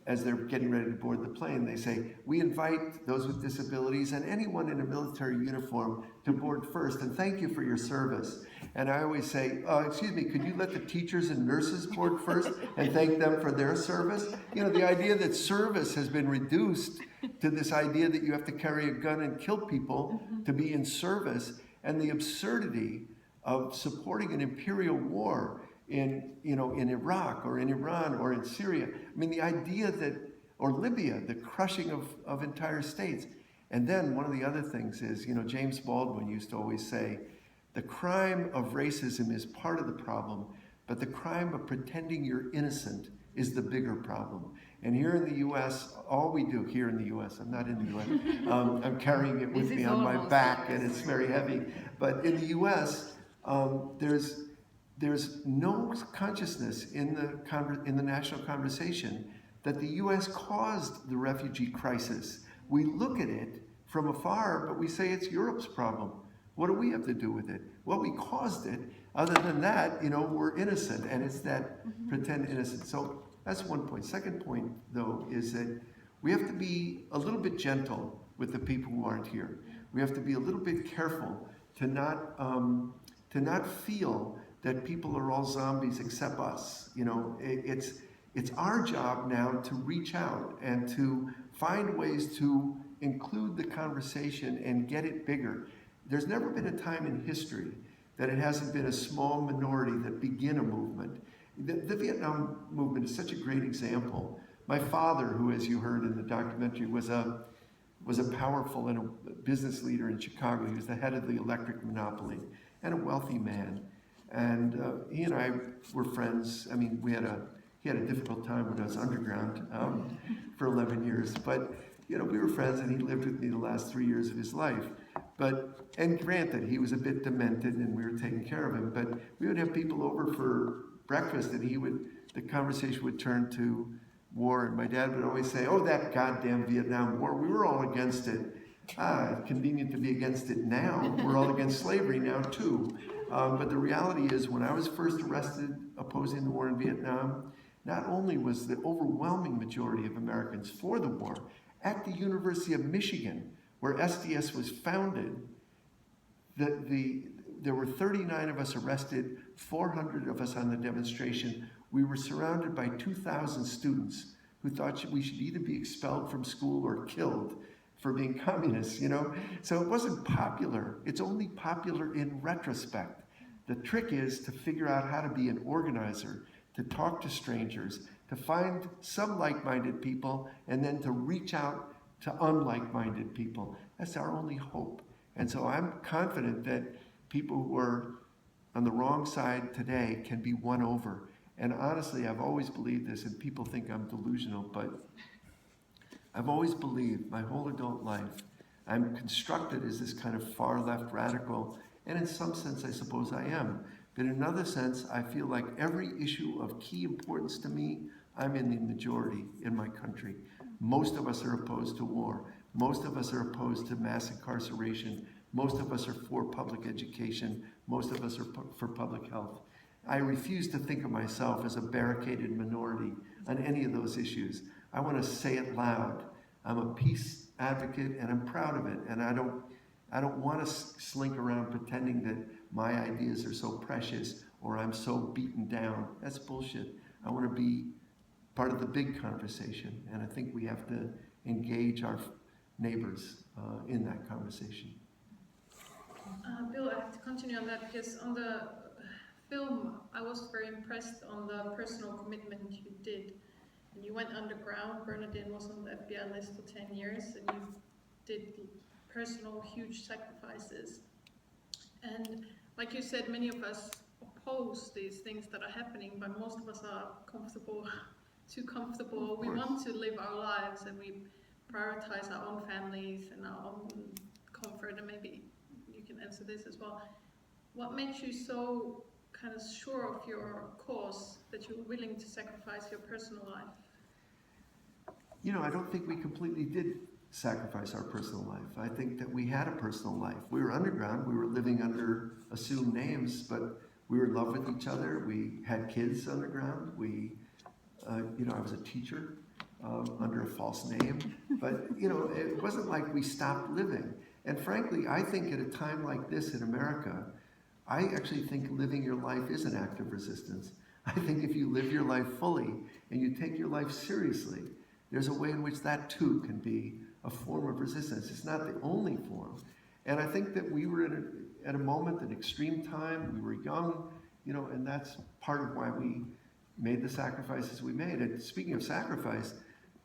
as they're getting ready to board the plane, they say, we invite those with disabilities and anyone in a military uniform to board first, and thank you for your service. And I always say, excuse me, could you let the teachers and nurses board first and thank them for their service? You know, the idea that service has been reduced to this idea that you have to carry a gun and kill people to be in service, and the absurdity of supporting an imperial war in Iraq or in Iran or in Syria. I mean, the idea that, or Libya, the crushing of entire states. And then one of the other things is, you know, James Baldwin used to always say, the crime of racism is part of the problem, but the crime of pretending you're innocent is the bigger problem. And here in the U.S., all we do here in the U.S., I'm not in the U.S., I'm carrying it with me on my back and it's very heavy. But in the U.S., there's no consciousness in the national conversation that the U.S. caused the refugee crisis. We look at it from afar, but we say it's Europe's problem. What do we have to do with it? Well, we caused it. Other than that, you know, we're innocent, and it's that pretend innocence. So that's one point. Second point, though, is that we have to be a little bit gentle with the people who aren't here. We have to be a little bit careful to not feel that people are all zombies except us. You know, it's our job now to reach out and to find ways to include the conversation and get it bigger. There's never been a time in history that it hasn't been a small minority that begin a movement. The Vietnam movement is such a great example. My father, who, as you heard in the documentary, was a powerful and a business leader in Chicago. He was the head of the electric monopoly and a wealthy man. And he and I were friends. I mean, he had a difficult time when I was underground for 11 years. But, you know, we were friends, and he lived with me the last 3 years of his life. And granted, he was a bit demented, and we were taking care of him. But we would have people over for breakfast, and the conversation would turn to war. And my dad would always say, "Oh, that goddamn Vietnam War, we were all against it." It's convenient to be against it now. We're all against slavery now, too. But the reality is, when I was first arrested opposing the war in Vietnam, not only was the overwhelming majority of Americans for the war, at the University of Michigan, where SDS was founded, there were 39 of us arrested, 400 of us on the demonstration. We were surrounded by 2,000 students who thought we should either be expelled from school or killed for being communists, you know? So it wasn't popular. It's only popular in retrospect. The trick is to figure out how to be an organizer, to talk to strangers, to find some like-minded people, and then to reach out to unlike-minded people. That's our only hope. And so I'm confident that people who are on the wrong side today can be won over. And honestly, I've always believed this, and people think I'm delusional, but I've always believed my whole adult life, I'm constructed as this kind of far-left radical, and in some sense, I suppose I am. But in another sense, I feel like every issue of key importance to me, I'm in the majority in my country. Most of us are opposed to war. Most of us are opposed to mass incarceration. Most of us are for public education. Most of us are for public health. I refuse to think of myself as a barricaded minority on any of those issues. I want to say it loud. I'm a peace advocate and I'm proud of it. And I don't want to slink around pretending that my ideas are so precious or I'm so beaten down. That's bullshit. I want to be part of the big conversation. And I think we have to engage our neighbors in that conversation. Bill, I have to continue on that because on the film, I was very impressed on the personal commitment you did. And you went underground. Bernadine was on the FBI list for 10 years, and you did personal, huge sacrifices. And like you said, many of us oppose these things that are happening, but most of us are comfortable, too comfortable. We want to live our lives, and we prioritize our own families and our own comfort, and maybe you can answer this as well. What makes you so kind of sure of your cause that you were willing to sacrifice your personal life? You know, I don't think we completely did sacrifice our personal life. I think that we had a personal life. We were underground, we were living under assumed names, but we were in love with each other. We had kids underground. We, you know, I was a teacher under a false name, but you know, it wasn't like we stopped living. And frankly, I think at a time like this in America, I actually think living your life is an act of resistance. I think if you live your life fully and you take your life seriously, there's a way in which that too can be a form of resistance. It's not the only form. And I think that we were at a moment, an extreme time, we were young, you know, and that's part of why we made the sacrifices we made. And speaking of sacrifice,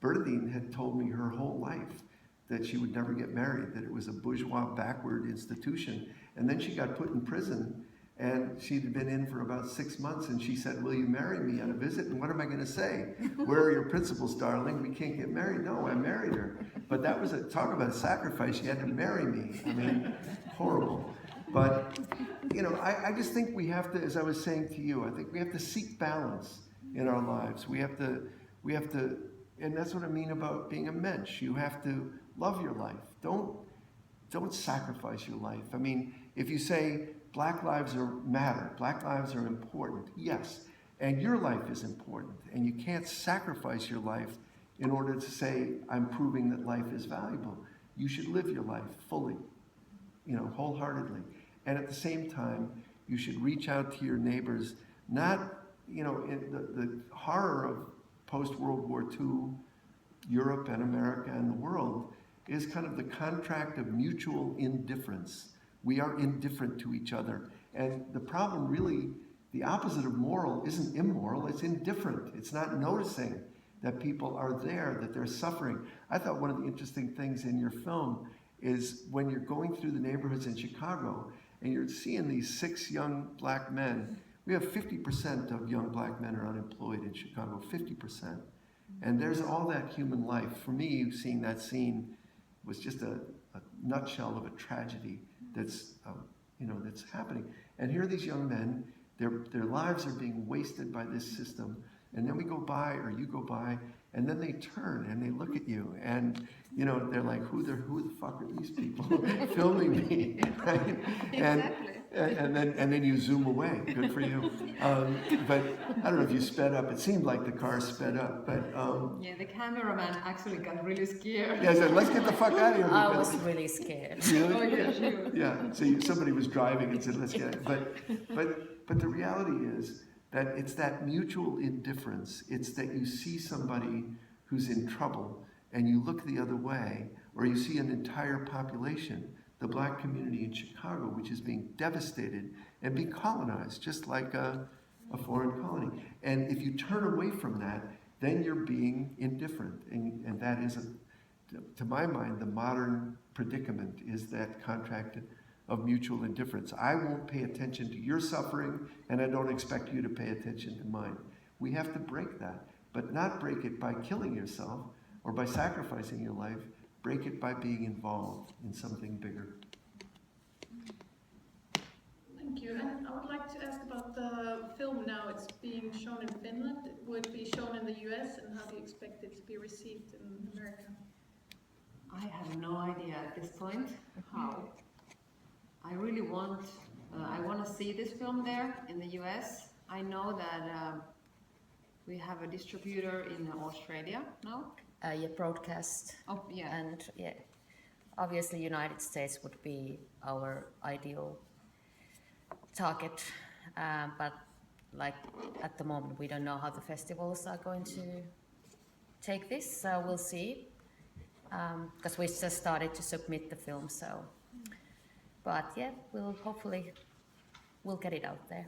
Bernadine had told me her whole life that she would never get married, that it was a bourgeois backward institution. And then she got put in prison, and she'd been in for about 6 months, and she said, "Will you marry me on a visit?" And what am I gonna say? "Where are your principles, darling? We can't get married." No, I married her. But that was talk about a sacrifice. She had to marry me. I mean, horrible. But, you know, I just think we have to, as I was saying to you, I think we have to seek balance in our lives. We have to, and that's what I mean about being a mensch. You have to love your life. Don't sacrifice your life. I mean, if you say Black lives matter, Black lives are important, yes, and your life is important, and you can't sacrifice your life in order to say, I'm proving that life is valuable. You should live your life fully, you know, wholeheartedly. And at the same time, you should reach out to your neighbors, not, you know, in the horror of post-World War II, Europe and America and the world is kind of the contract of mutual indifference. We are indifferent to each other. And the problem really, the opposite of moral isn't immoral, it's indifferent. It's not noticing that people are there, that they're suffering. I thought one of the interesting things in your film is when you're going through the neighborhoods in Chicago and you're seeing these 6 young Black men. We have 50% of young Black men are unemployed in Chicago, 50%. And there's all that human life. For me, seeing that scene was just a nutshell of a tragedy that's, you know, that's happening. And here are these young men, their lives are being wasted by this system. And then we go by, or you go by, and then they turn and they look at you, and you know, they're like, who the fuck are these people filming me, right? Exactly. And then you zoom away. Good for you. But I don't know if you sped up. It seemed like the car sped up, but yeah, the cameraman actually got really scared. yeah, I said, let's get the fuck out of here. I was really scared. Really? Oh yeah, she was. Yeah. So somebody was driving and said, let's get it. But the reality is that it's that mutual indifference. It's that you see somebody who's in trouble and you look the other way, or you see an entire population, the Black community in Chicago, which is being devastated and being colonized, just like a foreign colony. And if you turn away from that, then you're being indifferent. And that is, to my mind, the modern predicament is that contract of mutual indifference. I won't pay attention to your suffering, and I don't expect you to pay attention to mine. We have to break that, but not break it by killing yourself or by sacrificing your life. Break it by being involved in something bigger. Thank you. And I would like to ask about the film now. It's being shown in Finland. Would it be shown in the US, and how do you expect it to be received in America? I have no idea at this point how. I really want, I want to see this film there in the US, I know that we have a distributor in Australia now. Yeah, broadcast. Oh, yeah. And yeah, obviously United States would be our ideal target, but like at the moment we don't know how the festivals are going to take this, so we'll see, because we just started to submit the film, so but yeah, we'll get it out there.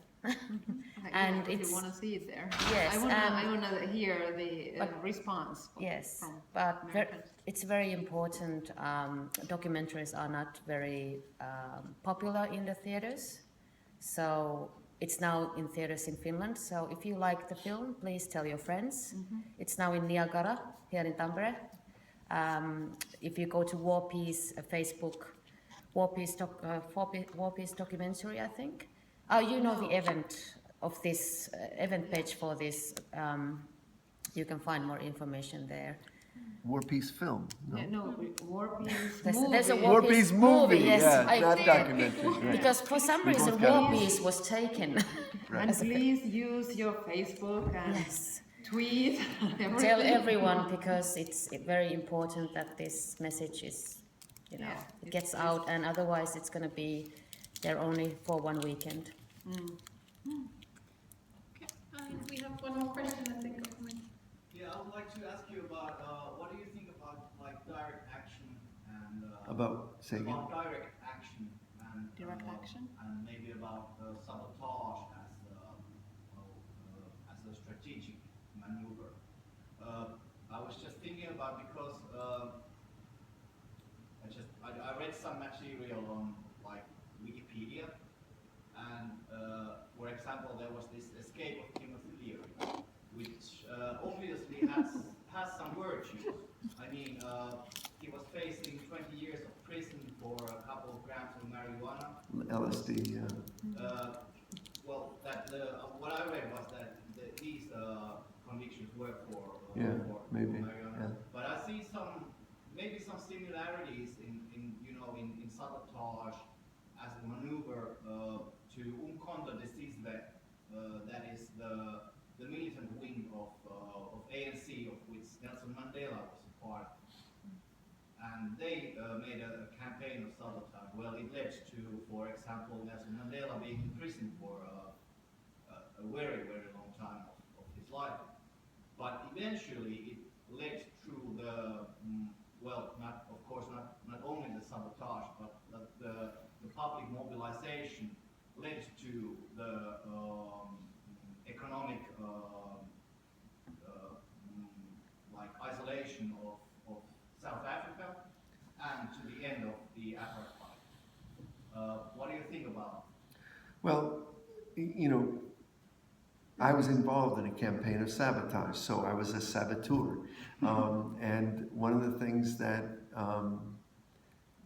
And I really it's- want to see it there. Yes, I want to hear the but- response. Yes, from but Americans. it's very important. Documentaries are not very popular in the theaters, so it's now in theaters in Finland. So if you like the film, please tell your friends. It's now in Niagara, here in Tampere. If you go to WarPeace Facebook, WarPeace documentary, I think. Oh, you know the event of this event page for this. You can find more information there. WarPeace film. No? Yeah, no, WarPeace There's a movie. WarPeace movie. yes, yeah, not did. documentary. Right. Because for some We reason both got it. WarPeace was taken. And please use your Facebook and Yes. tweet. Tell everyone, because it's very important that this message is, you know, Yeah, it gets out, and otherwise it's going to be there only for one weekend. Okay. We have one more question, I think. Yeah, I would like to ask you about what do you think about like direct action and Say again. about direct action and Direct action? and maybe about sabotage as a strategic maneuver. I was just thinking about because I read some material on like Wikipedia, and for example there was this escape of Timothy Leary, which obviously has some virtues. I mean, he was facing 20 years of prison for a couple of grams of marijuana. LSD. Yeah. Well, what I read was that these convictions were for Maybe. marijuana. Yeah. But I see maybe some similarities in sabotage as a maneuver to Umkhonto Sizwe, that is the militant wing of ANC, of which Nelson Mandela was a part. And they made a campaign of sabotage. Well, it led to, for example, Nelson Mandela being in prison for a very, very long time of his life. But eventually it led to the, not only the sabotage, but the public mobilization led to the economic isolation of South Africa and to the end of the apartheid. What do you think about it? Well, you know, I was involved in a campaign of sabotage, so I was a saboteur. And one of the things that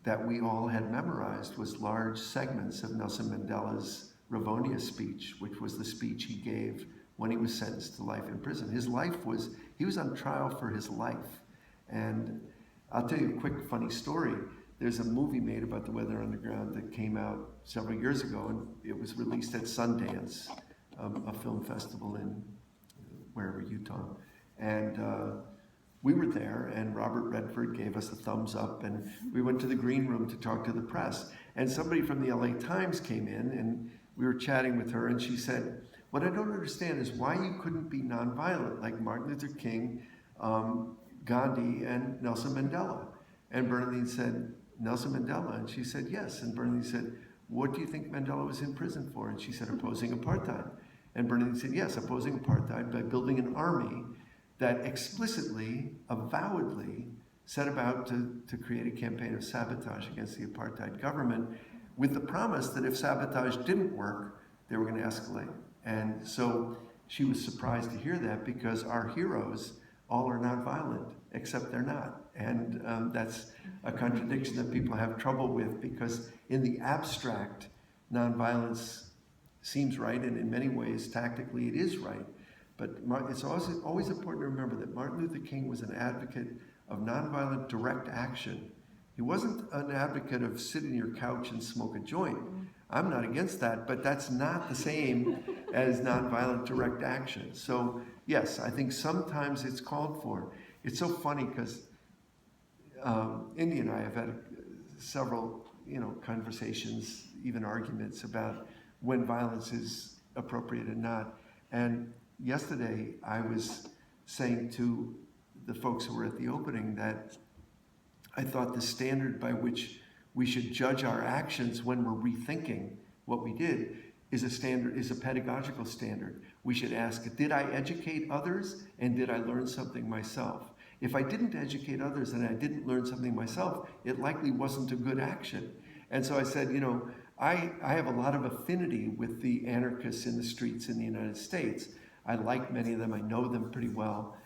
that we all had memorized was large segments of Nelson Mandela's Rivonia speech, which was the speech he gave when he was sentenced to life in prison. He was on trial for his life. And I'll tell you a quick funny story. There's a movie made about the Weather Underground that came out several years ago, and it was released at Sundance, a film festival in wherever, Utah. And we were there, and Robert Redford gave us a thumbs up, and we went to the green room to talk to the press. And somebody from the LA Times came in, and we were chatting with her, and she said, "What I don't understand is why you couldn't be nonviolent, like Martin Luther King, Gandhi, and Nelson Mandela." And Bernadine said, "Nelson Mandela?" And she said, "Yes." And Bernadine said, "What do you think Mandela was in prison for?" And she said, "Opposing apartheid." And Bernadine said, "Yes, opposing apartheid by building an army that explicitly, avowedly, set about to create a campaign of sabotage against the apartheid government, with the promise that if sabotage didn't work, they were going to escalate." And so she was surprised to hear that, because our heroes all are nonviolent, except they're not. And that's a contradiction that people have trouble with, because in the abstract, nonviolence seems right, and in many ways, tactically, it is right. But it's always important to remember that Martin Luther King was an advocate of nonviolent direct action. He wasn't an advocate of sit in your couch and smoke a joint. I'm not against that, but that's not the same as nonviolent direct action. So yes, I think sometimes it's called for. It's so funny because Indy and I have had several, conversations, even arguments about when violence is appropriate and not. And yesterday I was saying to the folks who were at the opening that I thought the standard by which we should judge our actions when we're rethinking what we did is a pedagogical standard. We should ask, did I educate others and did I learn something myself? If I didn't educate others and I didn't learn something myself, it likely wasn't a good action. And so I said, I have a lot of affinity with the anarchists in the streets in the United States. I like many of them, I know them pretty well.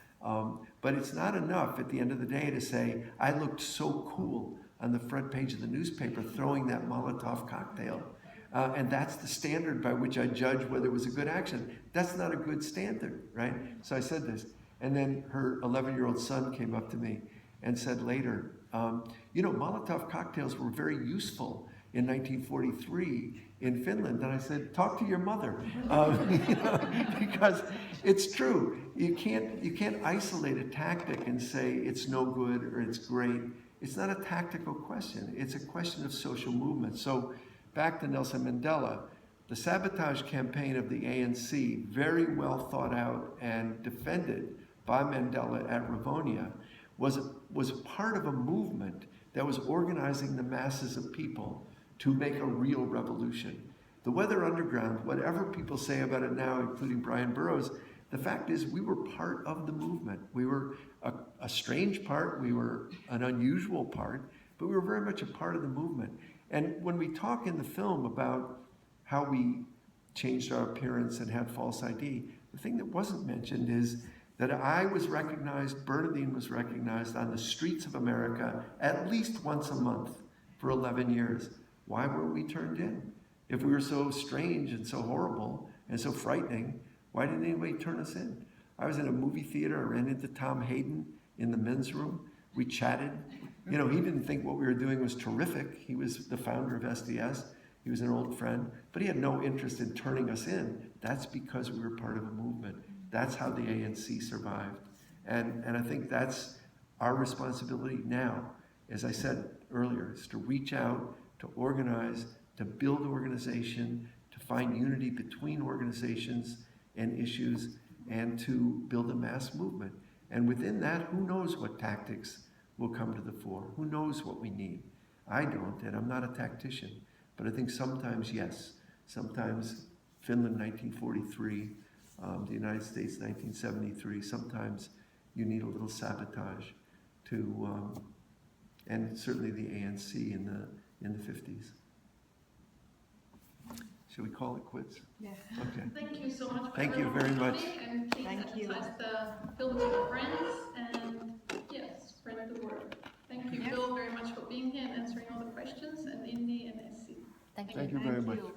But it's not enough at the end of the day to say, I looked so cool on the front page of the newspaper throwing that Molotov cocktail. And that's the standard by which I judge whether it was a good action. That's not a good standard, right? So I said this. And then her 11-year-old son came up to me and said later, Molotov cocktails were very useful in 1943 in Finland. And I said, talk to your mother. Because it's true. You can't isolate a tactic and say it's no good or it's great. It's not a tactical question. It's a question of social movement. So back to Nelson Mandela, the sabotage campaign of the ANC, very well thought out and defended by Mandela at Rivonia, was part of a movement that was organizing the masses of people to make a real revolution. The Weather Underground, whatever people say about it now, including Brian Burroughs, the fact is we were part of the movement. We were a strange part, we were an unusual part, but we were very much a part of the movement. And when we talk in the film about how we changed our appearance and had false ID, the thing that wasn't mentioned is that I was recognized, Bernadine was recognized on the streets of America at least once a month for 11 years. Why were we turned in? If we were so strange and so horrible and so frightening, why didn't anybody turn us in? I was in a movie theater, I ran into Tom Hayden in the men's room. We chatted. He didn't think what we were doing was terrific. He was the founder of SDS. He was an old friend, but he had no interest in turning us in. That's because we were part of a movement. That's how the ANC survived. And I think that's our responsibility now, as I said earlier, is to reach out, to organize, to build organization, to find unity between organizations and issues, and to build a mass movement. And within that, who knows what tactics will come to the fore? Who knows what we need? I don't, and I'm not a tactician, but I think sometimes, yes, sometimes Finland 1943, the United States 1973, sometimes you need a little sabotage to, and certainly the ANC in the 50s. Should we call it quits? Yeah. Okay. Thank you so much. Thank you very much. And please Thank you. advertise the film to your friends and spread the word. Thank you, Yes. Bill, very much for being here and answering all the questions, and Indy and Essie. Thank you. Thank you very much. you.